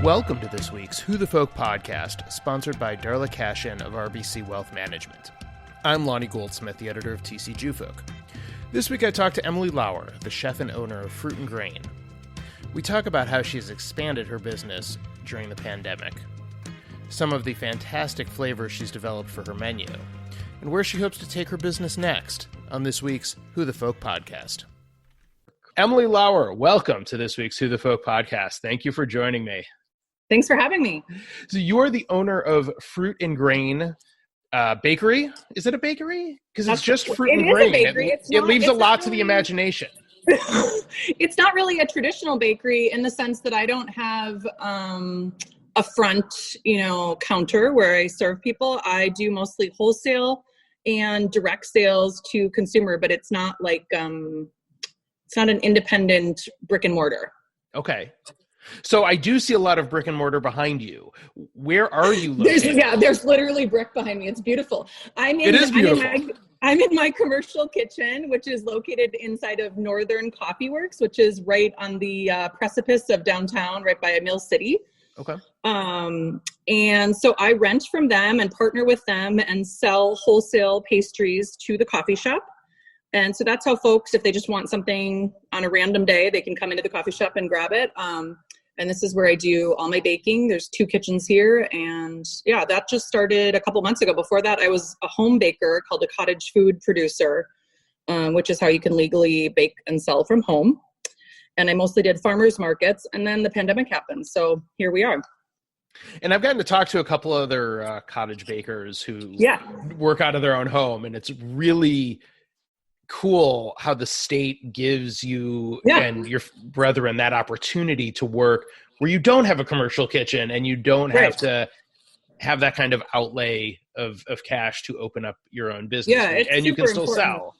Welcome to this week's Who the Folk podcast, sponsored by Darla Cashin of RBC Wealth Management. I'm Lonnie Goldsmith, the editor of TC Jewfolk. This week I talked to Emily Lauer, the chef and owner of Fruit and Grain. We talk about how she's expanded her business during the pandemic, some of the fantastic flavors she's developed for her menu, and where she hopes to take her business next on this week's Who the Folk podcast. Emily Lauer, welcome to this week's Who the Folk podcast. Thank you for joining me. Thanks for having me. So you're the owner of Fruit and Grain Bakery. Is it a bakery? Because it's just fruit and grain. It leaves a lot to the imagination. It's not really a traditional bakery in the sense that I don't have a front, counter where I serve people. I do mostly wholesale and direct sales to consumer, but it's not like it's not an independent brick and mortar. Okay. So I do see a lot of brick and mortar behind you. Where are you located? There's literally brick behind me. It's beautiful. It is beautiful. I'm in my commercial kitchen, which is located inside of Northern Coffee Works, which is right on the precipice of downtown, right by Mill City. Okay. And so I rent from them and partner with them and sell wholesale pastries to the coffee shop. And so that's how folks, if they just want something on a random day, they can come into the coffee shop and grab it. And this is where I do all my baking. There's 2 kitchens here. And yeah, that just started a couple months ago. Before that, I was a home baker called a cottage food producer, which is how you can legally bake and sell from home. And I mostly did farmers markets. And then the pandemic happened. So here we are. And I've gotten to talk to a couple other cottage bakers who work out of their own home. And it's really cool how the state gives you and your brethren that opportunity to work where you don't have a commercial kitchen and you don't have to have that kind of outlay of cash to open up your own business. And you can still sell.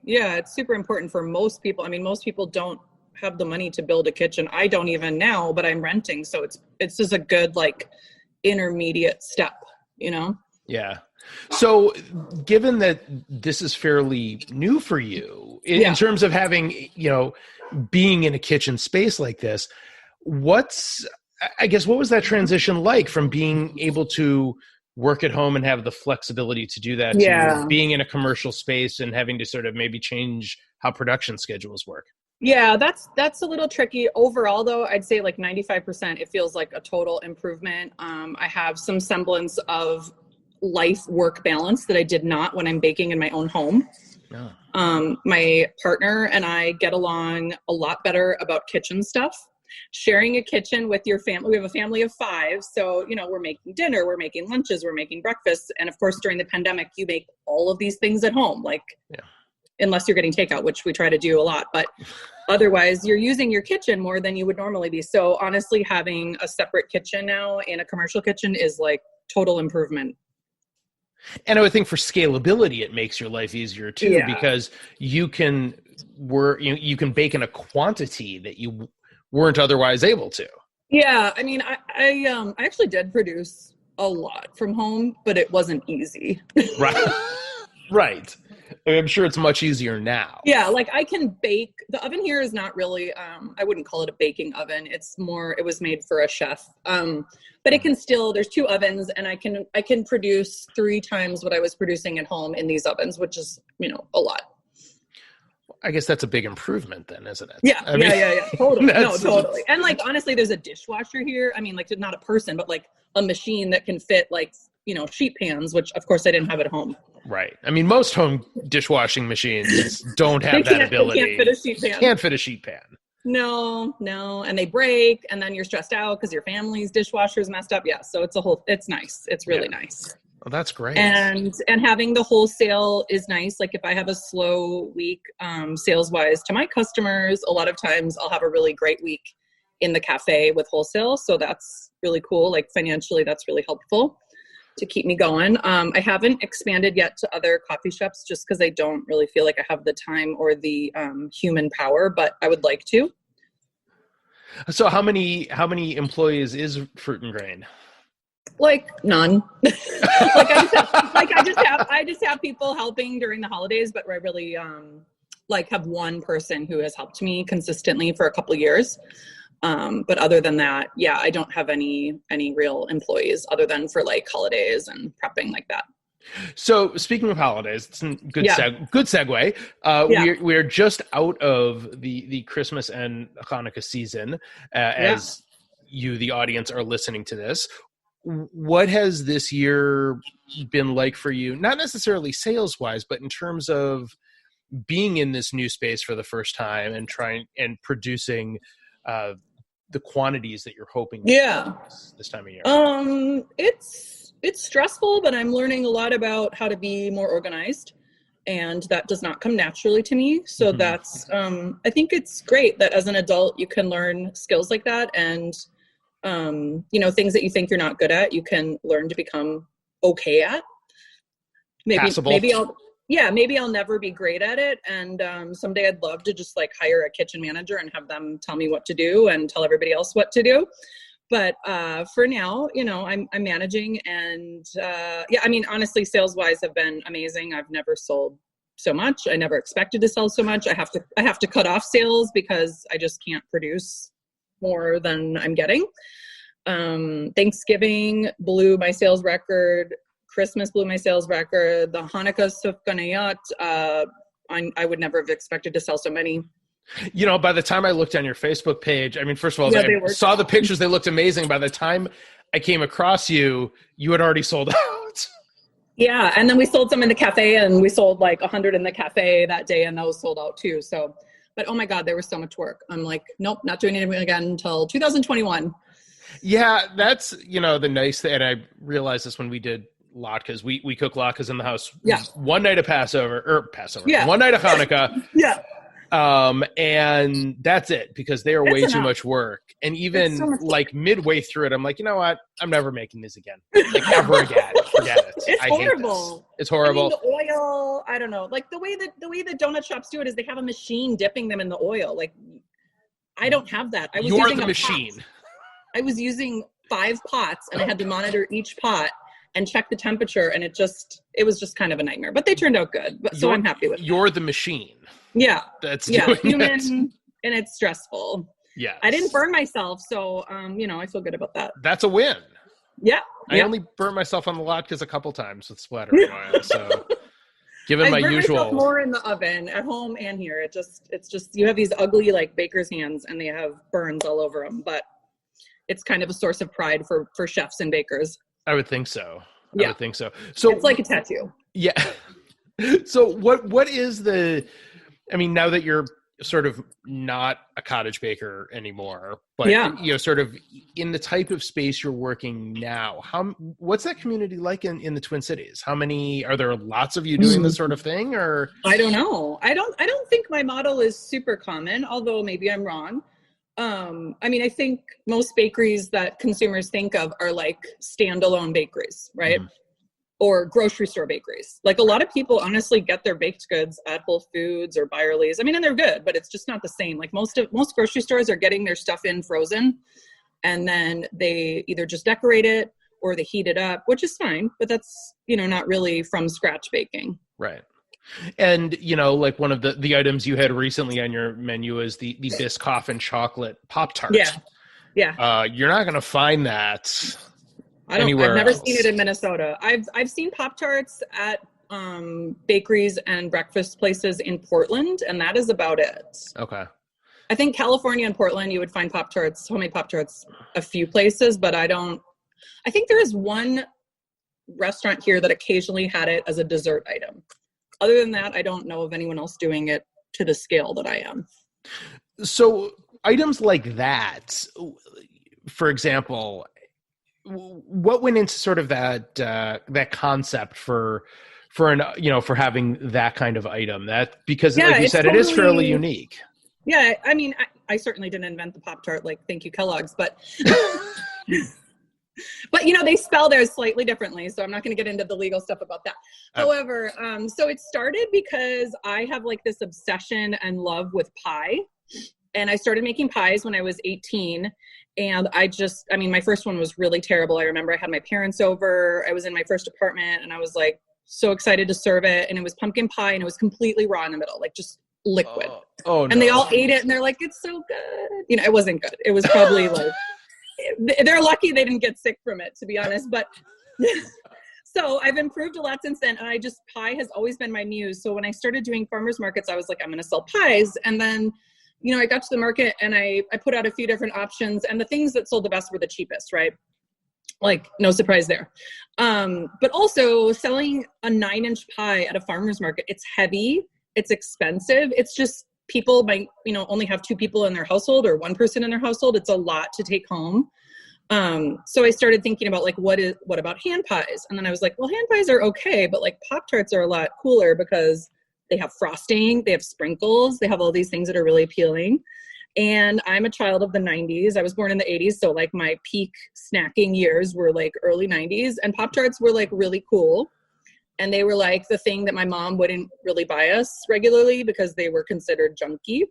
Yeah, it's super important for most people. I mean, most people don't have the money to build a kitchen. I don't even now, but I'm renting. So it's just a good intermediate step, Yeah. So given that this is fairly new for you in terms of having, being in a kitchen space like this, what was that transition like from being able to work at home and have the flexibility to do that to being in a commercial space and having to sort of maybe change how production schedules work? Yeah, that's a little tricky. Overall, though, I'd say 95%, it feels like a total improvement. I have some semblance of life-work balance that I did not when I'm baking in my own home. Oh. My partner and I get along a lot better about kitchen stuff. Sharing a kitchen with your family, we have a family of 5, so, we're making dinner, we're making lunches, we're making breakfast, and of course, during the pandemic, you make all of these things at home, unless you're getting takeout, which we try to do a lot, but otherwise, you're using your kitchen more than you would normally be. So honestly, having a separate kitchen now in a commercial kitchen is total improvement. And I would think for scalability, it makes your life easier too, because you can you can bake in a quantity that you weren't otherwise able to. Yeah, I mean, I actually did produce a lot from home, but it wasn't easy. Right. I'm sure it's much easier now. Yeah, I can bake. The oven here is not really, I wouldn't call it a baking oven. It's more, it was made for a chef. But it can still, there's 2 ovens and I can produce 3 times what I was producing at home in these ovens, which is, a lot. I guess that's a big improvement then, isn't it? Yeah, yeah. Totally. No, totally. And honestly, there's a dishwasher here. I mean, not a person, but a machine that can fit sheet pans, which of course I didn't have at home. Right. I mean, most home dishwashing machines don't have that ability. They can't fit a sheet pan. Can't fit a sheet pan. No. And they break and then you're stressed out because your family's dishwasher is messed up. Yeah. So it's nice. It's really nice. Well, that's great. And having the wholesale is nice. If I have a slow week, sales wise to my customers, a lot of times I'll have a really great week in the cafe with wholesale. So that's really cool. Financially, that's really helpful to keep me going. I haven't expanded yet to other coffee shops just because I don't really feel like I have the time or the human power, but I would like to. So how many employees is Fruit and Grain? None. I just have people helping during the holidays, but I really have one person who has helped me consistently for a couple of years. But other than that, yeah, I don't have any real employees other than for like holidays and prepping like that. So speaking of holidays, it's a good good segue. We're just out of the Christmas and Hanukkah season as you, the audience, are listening to this. What has this year been like for you? Not necessarily sales wise, but in terms of being in this new space for the first time and trying and producing the quantities that you're hoping to this time of year. It's stressful, but I'm learning a lot about how to be more organized, and that does not come naturally to me. So that's, I think it's great that as an adult, you can learn skills like that. And, things that you think you're not good at, you can learn to become okay at. Maybe I'll never be great at it. And someday I'd love to just like hire a kitchen manager and have them tell me what to do and tell everybody else what to do. But for now, I'm managing, and honestly, sales wise have been amazing. I've never sold so much. I never expected to sell so much. I have to cut off sales because I just can't produce more than I'm getting. Thanksgiving blew my sales record. Christmas blew my sales record. The Hanukkah Sufganiyat, I would never have expected to sell so many. By the time I looked on your Facebook page, I mean, first of all, I saw the pictures. They looked amazing. By the time I came across you, you had already sold out. Yeah. And then we sold some in the cafe, and we sold like 100 in the cafe that day, and those sold out too. So, but oh my God, there was so much work. I'm like, nope, not doing it again until 2021. Yeah. That's, the nice thing. And I realized this when we did latkes. We cook latkes in the house. Yeah. One night of Passover. Yeah. One night of Hanukkah. Yeah. And that's it, because they are way too much work. And even like midway through it, I'm like, you know what? I'm never making these again. Like ever again. Forget it. It's horrible. It's horrible. I mean, the oil, I don't know. Like the way that donut shops do it is they have a machine dipping them in the oil. Like I don't have that. You're the machine. I was using 5 pots, and I had to monitor each pot and check the temperature, and it was just kind of a nightmare. But they turned out good. So I'm happy with it. You're the machine. Yeah. That's doing human, it. And it's stressful. Yeah. I didn't burn myself, so I feel good about that. That's a win. Yeah. I only burnt myself on the latkes a couple times with splattering oil. So given my usual, myself more in the oven at home and here. It's just you have these ugly like baker's hands, and they have burns all over them. But it's kind of a source of pride for chefs and bakers. I would think so. Yeah. I would think so. So it's like a tattoo. Yeah. So what is now that you're sort of not a cottage baker anymore, but sort of in the type of space you're working now, what's that community like in the Twin Cities? Are there lots of you doing this sort of thing, or? I don't know. I don't think my model is super common, although maybe I'm wrong. I think most bakeries that consumers think of are like standalone bakeries, right? Or grocery store bakeries. Like a lot of people honestly get their baked goods at Whole Foods or Byerly's. And they're good, but it's just not the same. Like most grocery stores are getting their stuff in frozen, and then they either just decorate it or they heat it up, which is fine, but that's, not really from scratch baking. Right. And, like one of the items you had recently on your menu is the Biscoff and chocolate Pop-Tart. Yeah. Yeah. You're not going to find that I've never seen it in Minnesota. I've seen Pop-Tarts at bakeries and breakfast places in Portland, and that is about it. Okay. I think California and Portland, you would find Pop-Tarts, homemade Pop-Tarts, a few places, but I think there is one restaurant here that occasionally had it as a dessert item. Other than that, I don't know of anyone else doing it to the scale that I am. So items like that, for example, what went into sort of that concept for having that kind of item? That because like you said, it is fairly unique. Yeah, I certainly didn't invent the Pop-Tart, like thank you Kellogg's, but but they spell theirs slightly differently, so I'm not going to get into the legal stuff about that. However, so it started because I have like this obsession and love with pie, and I started making pies when I was 18. And my first one was really terrible. I remember I had my parents over. I was in my first apartment, and I was like so excited to serve it. And it was pumpkin pie, and it was completely raw in the middle, like just liquid. Oh no. And they all ate it and they're like, it's so good. You know, it wasn't good. It was probably like, they're lucky they didn't get sick from it, to be honest. But so I've improved a lot since then. And pie has always been my muse. So when I started doing farmers markets, I was like, I'm going to sell pies. And then, you know, I got to the market and I put out a few different options, and the things that sold the best were the cheapest, right? Like, no surprise there. But also selling a 9-inch pie at a farmer's market, it's heavy, it's expensive. It's just people might, you know, only have 2 people in their household or 1 person in their household. It's a lot to take home. So I started thinking about like, what about hand pies? And then I was like, well, hand pies are okay, but like Pop-Tarts are a lot cooler because they have frosting, they have sprinkles, they have all these things that are really appealing. And I'm a child of the 90s. I was born in the 80s. So like my peak snacking years were like early 90s, and Pop-Tarts were like really cool. And they were like the thing that my mom wouldn't really buy us regularly because they were considered junky.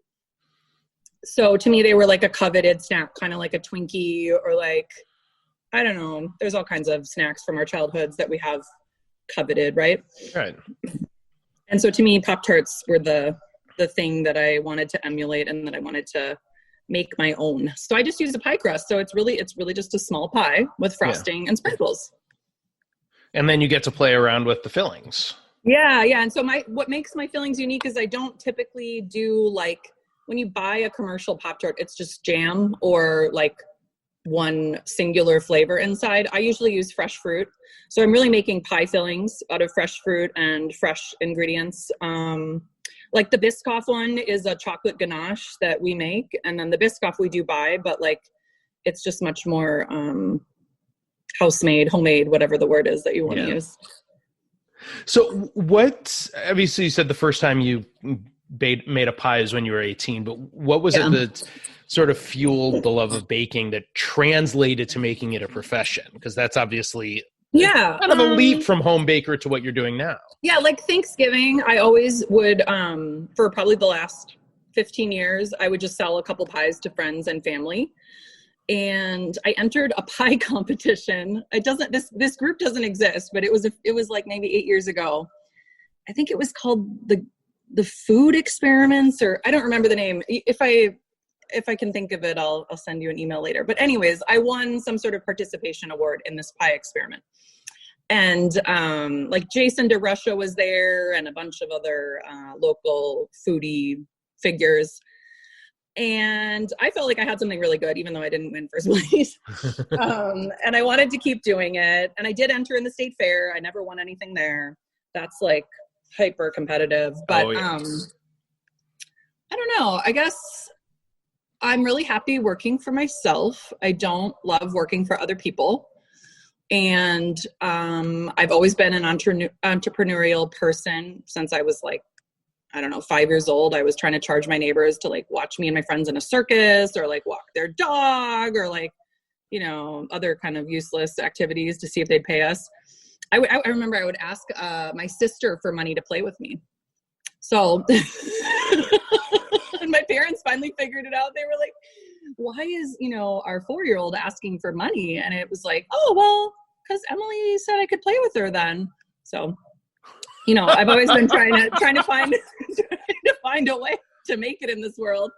So to me, they were like a coveted snack, kind of like a Twinkie, or like, I don't know, there's all kinds of snacks from our childhoods that we have coveted, right? Right. And so to me, Pop-Tarts were the thing that I wanted to emulate and that I wanted to make my own. So I just used a pie crust. So it's really just a small pie with frosting and sprinkles. And then you get to play around with the fillings. Yeah. And so what makes my fillings unique is I don't typically do like, when you buy a commercial Pop-Tart, it's just jam or like one singular flavor inside. I usually use fresh fruit. So I'm really making pie fillings out of fresh fruit and fresh ingredients. Like the Biscoff one is a chocolate ganache that we make. And then the Biscoff we do buy, but like, it's just much more house-made, homemade, whatever the word is that you want to use. So obviously you said the first time you made a pie is when you were 18, but what was it that sort of fueled the love of baking that translated to making it a profession? Because that's obviously kind of a leap from home baker to what you're doing now. Yeah, like Thanksgiving, I always would, for probably the last 15 years, I would just sell a couple pies to friends and family. And I entered a pie competition. This group doesn't exist, but it was like maybe 8 years ago. I think it was called the Food Experiments, or I don't remember the name. If I can think of it, I'll send you an email later. But anyways, I won some sort of participation award in this pie experiment. And like Jason DeRusha was there and a bunch of other local foodie figures. And I felt like I had something really good, even though I didn't win first place. And I wanted to keep doing it. And I did enter in the state fair. I never won anything there. That's like hyper competitive. But I don't know. I guess I'm really happy working for myself. I don't love working for other people. And I've always been an entrepreneurial person since I was like, I don't know, 5 years old. I was trying to charge my neighbors to like watch me and my friends in a circus, or like walk their dog, or like, you know, other kind of useless activities to see if they'd pay us. I remember I would ask my sister for money to play with me. So, and my parents finally figured it out. They were like, why is, you know, our 4-year-old asking for money? And it was like, oh, well, because Emily said I could play with her then. So, you know, I've always been trying to find a way to make it in this world.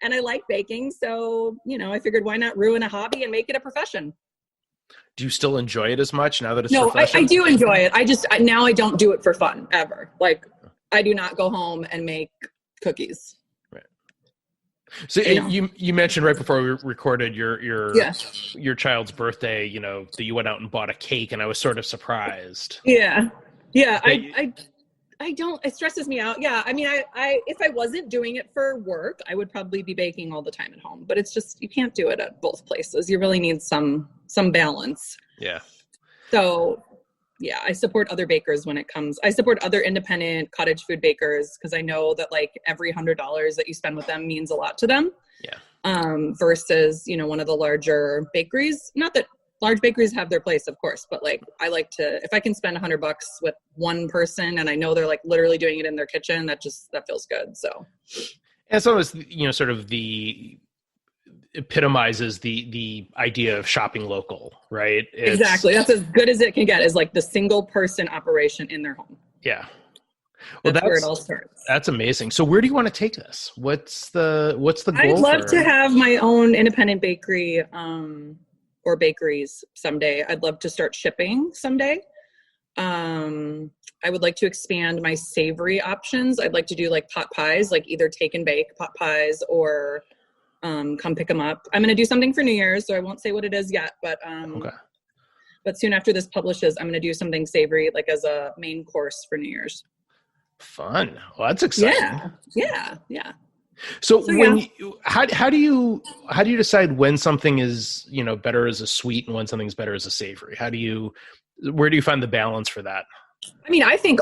And I like baking. So, you know, I figured why not ruin a hobby and make it a profession? Do you still enjoy it as much now that it's No, profession? I do enjoy it. Now I don't do it for fun ever. Like I do not go home and make cookies. Right. So you mentioned right before we recorded your child's birthday, you know, that you went out and bought a cake, and I was sort of surprised. Yeah. I don't, it stresses me out. Yeah. I mean, I if I wasn't doing it for work, I would probably be baking all the time at home, but it's just, you can't do it at both places. You really need some balance. Yeah. So yeah, I support other bakers I support other independent cottage food bakers, because I know that like every $100 that you spend with them means a lot to them. Yeah. Versus, you know, one of the larger bakeries. Not that large bakeries have their place, of course, but like I like to, if I can spend $100 with one person and I know they're like literally doing it in their kitchen, that feels good. So, and so it's, you know, sort of epitomizes the idea of shopping local, right? Exactly. That's as good as it can get, is like the single person operation in their home. Yeah. Well, That's where it all starts. That's amazing. So where do you want to take this? What's the goal? I'd love to have my own independent bakery, or bakeries someday. I'd love to start shipping someday. I would like to expand my savory options. I'd like to do like pot pies, like either take and bake pot pies or come pick them up. I'm going to do something for New Year's, so I won't say what it is yet, but Okay. But soon after this publishes, I'm going to do something savory, like as a main course for New Year's. Fun. Well, that's exciting. Yeah. So when how do you decide when something is, better as a sweet and when something's better as a savory? Where do you find the balance for that? I mean, I think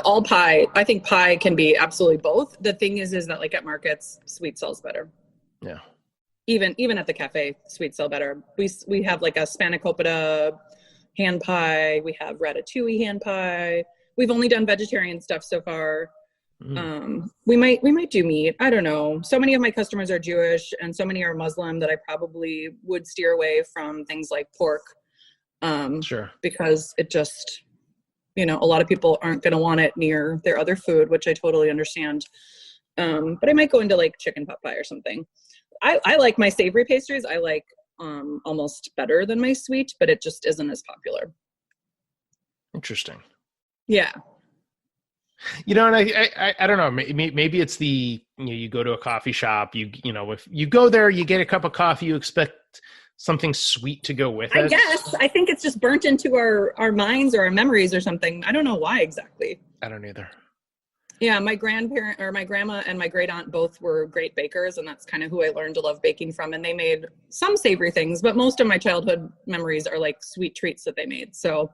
pie can be absolutely both. The thing is that like at markets, sweet sells better. Yeah. Even at the cafe, sweet sell better. We have like a spanakopita hand pie. We have ratatouille hand pie. We've only done vegetarian stuff so far. We might do meat. I don't know. So many of my customers are Jewish and so many are Muslim that I probably would steer away from things like pork. Sure. Because it just, a lot of people aren't going to want it near their other food, which I totally understand. But I might go into like chicken pot pie or something. I like my savory pastries. I like almost better than my sweet, but it just isn't as popular. Interesting. Yeah. And I don't know, maybe it's you go to a coffee shop, if you go there, you get a cup of coffee, you expect something sweet to go with it. I guess. I think it's just burnt into our minds or our memories or something. I don't know why exactly. I don't either. Yeah, my grandparent or my grandma and my great aunt both were great bakers, and that's kind of who I learned to love baking from. And they made some savory things, but most of my childhood memories are like sweet treats that they made. So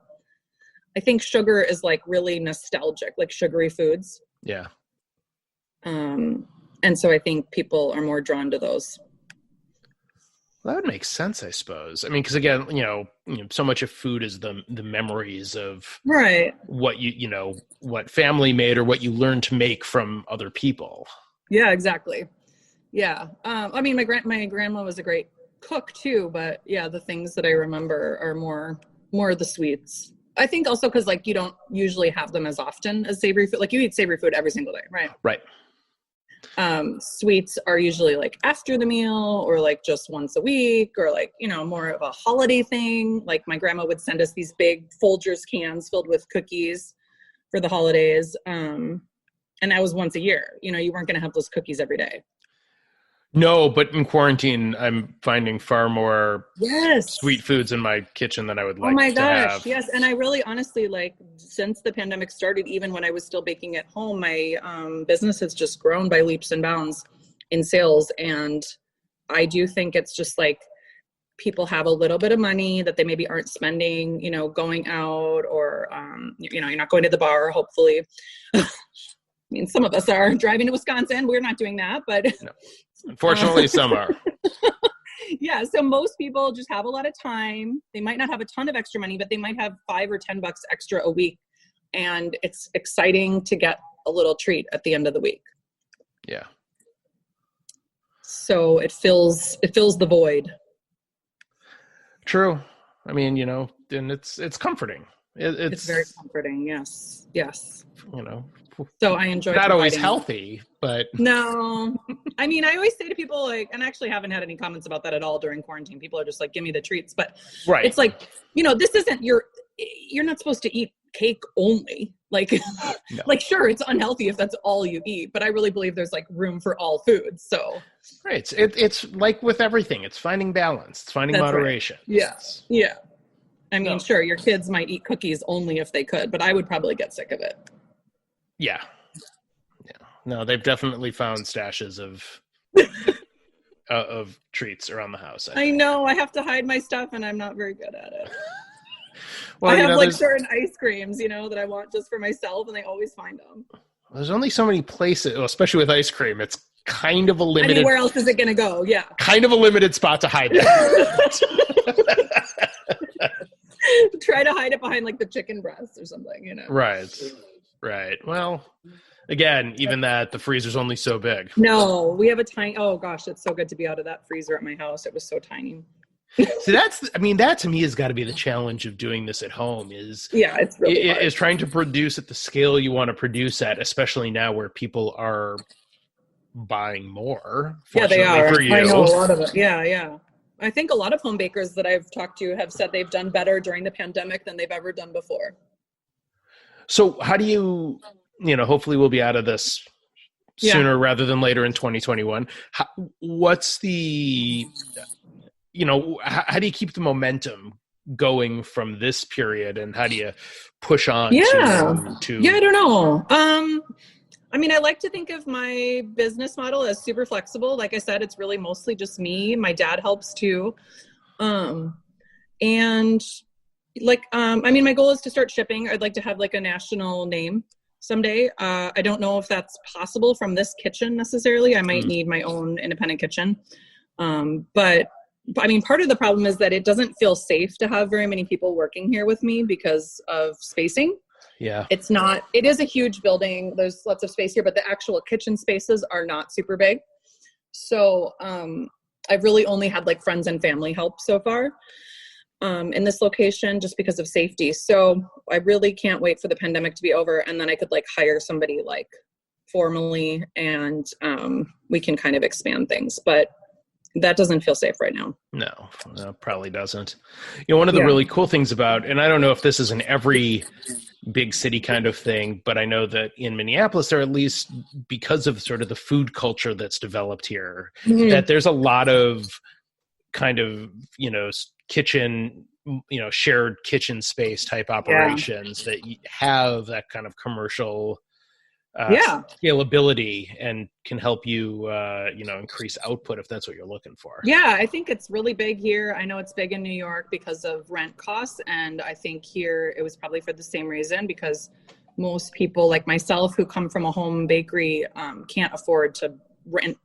I think sugar is like really nostalgic, like sugary foods. Yeah. And so I think people are more drawn to those. Well, that would make sense, I suppose. I mean, because again, so much of food is the memories of right what what family made or what you learned to make from other people. Yeah, exactly. Yeah. I mean, my grandma was a great cook too, but yeah, the things that I remember are more the sweets. I think also because like you don't usually have them as often as savory food. Like you eat savory food every single day, right? Right. Sweets are usually like after the meal or like just once a week or like, more of a holiday thing. Like my grandma would send us these big Folgers cans filled with cookies for the holidays. And that was once a year. You weren't going to have those cookies every day. No, but in quarantine, I'm finding far more yes sweet foods in my kitchen than I would like to have. Oh my gosh, yes. And I really honestly, like, since the pandemic started, even when I was still baking at home, my business has just grown by leaps and bounds in sales. And I do think it's just like people have a little bit of money that they maybe aren't spending, going out or, you're not going to the bar, hopefully. I mean, some of us are driving to Wisconsin. We're not doing that, but... No. Unfortunately, some are. Yeah. So most people just have a lot of time. They might not have a ton of extra money, but they might have $5 or $10 extra a week. And it's exciting to get a little treat at the end of the week. Yeah. So it fills the void. True. I mean, and it's comforting. It's very comforting. Yes. Yes. So I enjoy not always healthy, but no. I mean, I always say to people like, and I actually haven't had any comments about that at all during quarantine. People are just like, give me the treats. But right. It's like, this isn't you're not supposed to eat cake only. Like, no. Like, sure, it's unhealthy if that's all you eat, but I really believe there's like room for all foods. So right. It's like with everything, it's finding balance. It's finding moderation. Right. Yeah. Yeah. I mean, sure, your kids might eat cookies only if they could, but I would probably get sick of it. Yeah. No, they've definitely found stashes of treats around the house. I know. I have to hide my stuff, and I'm not very good at it. Well, I have like certain ice creams, that I want just for myself, and they always find them. There's only so many places, especially with ice cream. It's kind of a limited. Where else is it going to go? Yeah. Kind of a limited spot to hide it. Try to hide it behind like the chicken breast or something, Right. Well, again, even that, the freezer's only so big. No, we have a tiny, oh gosh, it's so good to be out of that freezer at my house. It was so tiny. So that to me has got to be the challenge of doing this at home Yeah, it's really hard. is trying to produce at the scale you want to produce at, especially now where people are buying more. Yeah, they Fortunately are. for you. I know a lot of it. Yeah, yeah. I think a lot of home bakers that I've talked to have said they've done better during the pandemic than they've ever done before. So how do you, hopefully we'll be out of this sooner rather than later in 2021. What's the, how do you keep the momentum going from this period, and how do you push on to I don't know. I mean, I like to think of my business model as super flexible. Like I said, it's really mostly just me. My dad helps too. And like, I mean, my goal is to start shipping. I'd like to have like a national name someday. I don't know if that's possible from this kitchen necessarily. I might need my own independent kitchen. But I mean, part of the problem is that it doesn't feel safe to have very many people working here with me because of spacing. Yeah. It is a huge building. There's lots of space here, but the actual kitchen spaces are not super big. So, I've really only had like friends and family help so far, in this location just because of safety. So I really can't wait for the pandemic to be over. And then I could like hire somebody like formally and, we can kind of expand things, but that doesn't feel safe right now. No, probably doesn't. One of the really cool things about, and I don't know if this is in every big city kind of thing, but I know that in Minneapolis, or at least because of sort of the food culture that's developed here, that there's a lot of kind of, kitchen, shared kitchen space type operations that have that kind of commercial scalability and can help you, increase output if that's what you're looking for. Yeah, I think it's really big here. I know it's big in New York because of rent costs. And I think here it was probably for the same reason, because most people like myself who come from a home bakery can't afford to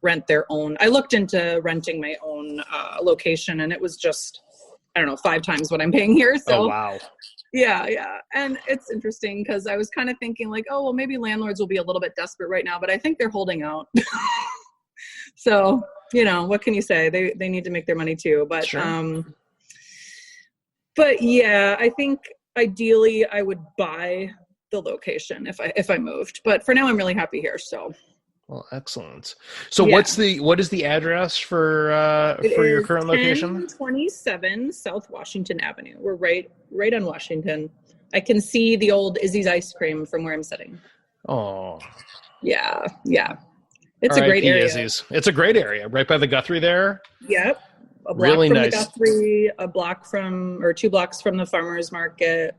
rent their own. I looked into renting my own location, and it was just, I don't know, 5 times what I'm paying here. So oh, wow. Yeah. And it's interesting because I was kind of thinking like, oh, well, maybe landlords will be a little bit desperate right now, but I think they're holding out. So, what can you say? They need to make their money too. But, sure. But yeah, I think ideally I would buy the location if I moved, but for now I'm really happy here. So. Well, excellent. So what is the address for your current location? 1027 South Washington Avenue. We're right on Washington. I can see the old Izzy's ice cream from where I'm sitting. Oh. Yeah. It's a great area. Izzy's. It's a great area, right by the Guthrie there. Yep. A block really from nice. The Guthrie, a block from, or 2 blocks from the farmer's market.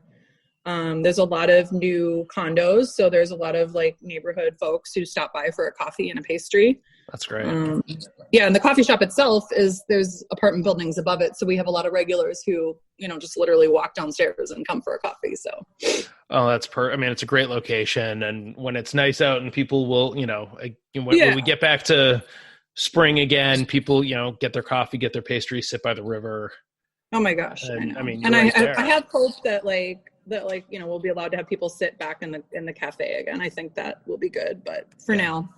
There's a lot of new condos, so there's a lot of like neighborhood folks who stop by for a coffee and a pastry. That's great. And the coffee shop itself there's apartment buildings above it, so we have a lot of regulars who just literally walk downstairs and come for a coffee. So that's I mean, it's a great location, and when it's nice out and people will when we get back to spring again, people get their coffee, get their pastry, sit by the river. Oh my gosh. And, I mean, I have hope that we'll be allowed to have people sit back in the cafe again. I think that will be good, but for now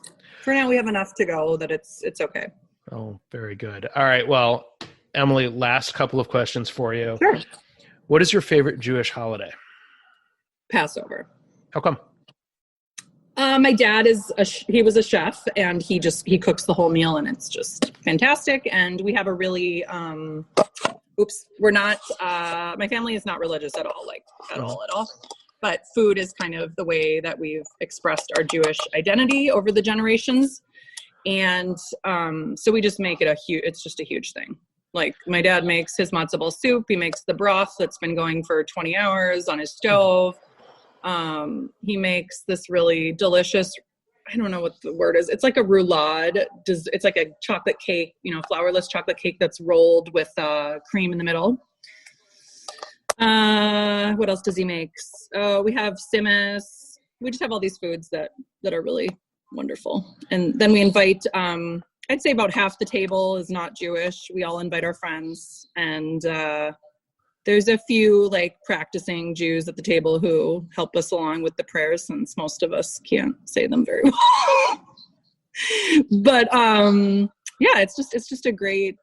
we have enough to go that it's okay. Oh, very good. All right. Well, Emily, last couple of questions for you. Sure. What is your favorite Jewish holiday? Passover. How come? My dad he was a chef, and he cooks the whole meal, and it's just fantastic. And we have a really, we're not, my family is not religious at all, at all. But food is kind of the way that we've expressed our Jewish identity over the generations. And so we just make it it's just a huge thing. Like my dad makes his matzo ball soup. He makes the broth that's been going for 20 hours on his stove. He makes this really delicious, I don't know what the word is. It's like a roulade. It's like a chocolate cake, flourless chocolate cake that's rolled with cream in the middle. What else does he make? We have simmus. We just have all these foods that are really wonderful. And then we invite, I'd say about half the table is not Jewish. We all invite our friends, and there's a few practicing Jews at the table who help us along with the prayers, since most of us can't say them very well. But it's just a great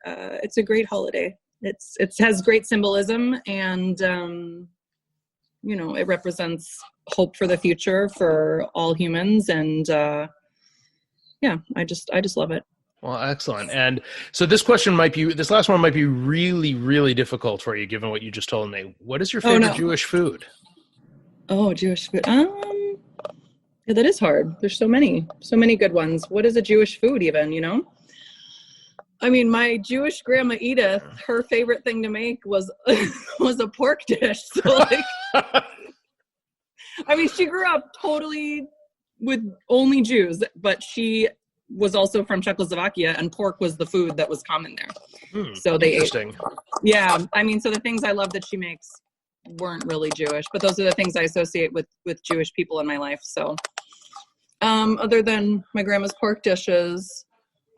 holiday. it has great symbolism, and it represents hope for the future for all humans, and I just love it. Well, excellent. And so this last one might be really, really difficult for you, given what you just told me. What is your favorite Jewish food? Oh, Jewish food. Yeah, that is hard. There's so many good ones. What is a Jewish food even, I mean, my Jewish grandma Edith, her favorite thing to make was a pork dish. So I mean, she grew up totally with only Jews, but she was also from Czechoslovakia, and pork was the food that was common there. So they interesting. Yeah, I mean, so the things I love that she makes weren't really Jewish, but those are the things I associate with Jewish people in my life. So other than my grandma's pork dishes,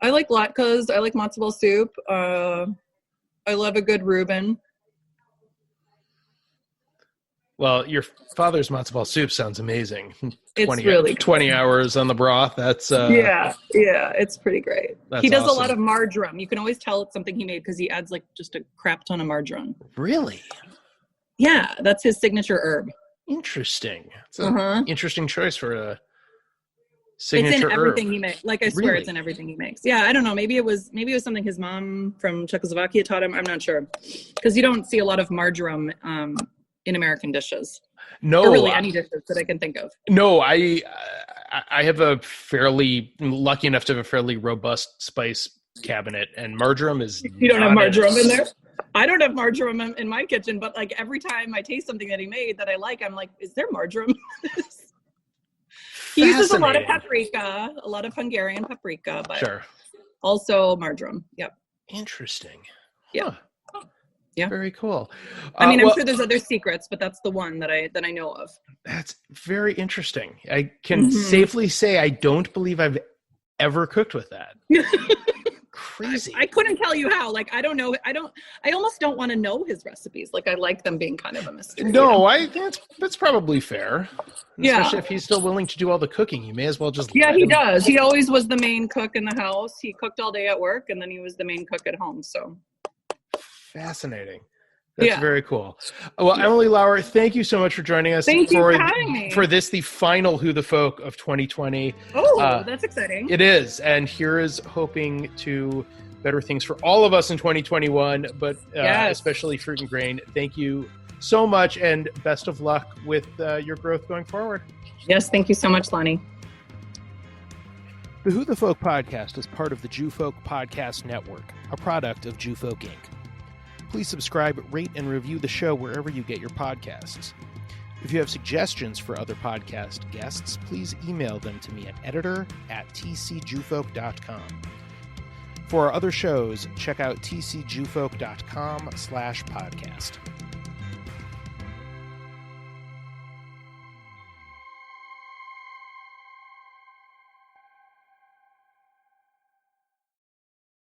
I like latkes. I like matzo ball soup. I love a good Reuben. Well, your father's matzo ball soup sounds amazing. It's really 20 hours on the broth. That's yeah, it's pretty great. He does awesome. A lot of marjoram. You can always tell it's something he made because he adds like just a crap ton of marjoram. Really? Yeah, that's his signature herb. Interesting. It's an interesting choice for a signature It's in everything herb. he makes. Like I swear, It's in everything he makes. Yeah, I don't know. Maybe it was something his mom from Czechoslovakia taught him. I'm not sure, because you don't see a lot of marjoram in American dishes. No, or really any dishes that I can think of. No, I have lucky enough to have a fairly robust spice cabinet, and marjoram is. You don't have marjoram in there? I don't have marjoram in my kitchen, but like every time I taste something that he made that I like, I'm like, is there marjoram? He uses a lot of paprika, a lot of Hungarian paprika, but sure. Also marjoram. Yep. Interesting. Yeah. Huh. Yeah. Very cool. I mean, I'm sure there's other secrets, but that's the one that I know of. That's very interesting. I can safely say I don't believe I've ever cooked with that. Crazy. I couldn't tell you how. Like, I don't know. I almost don't want to know his recipes. Like, I like them being kind of a mystery. No, that's probably fair. Yeah. Especially if he's still willing to do all the cooking, you may as well just. Yeah, he does. He always was the main cook in the house. He cooked all day at work, and then he was the main cook at home. So. Fascinating. That's very cool. Well, Emily Lauer, thank you so much for joining us. Thank you for having me. For this, the final Who the Folk of 2020. Oh, that's exciting. It is. And here is hoping to better things for all of us in 2021, but especially Fruit and Grain. Thank you so much, and best of luck with your growth going forward. Yes, thank you so much, Lonnie. The Who the Folk podcast is part of the Jew Folk Podcast Network, a product of Jew Folk Inc. Please subscribe, rate, and review the show wherever you get your podcasts. If you have suggestions for other podcast guests, please email them to me at editor@tcjewfolk.com. For our other shows, check out tcjewfolk.com/podcast.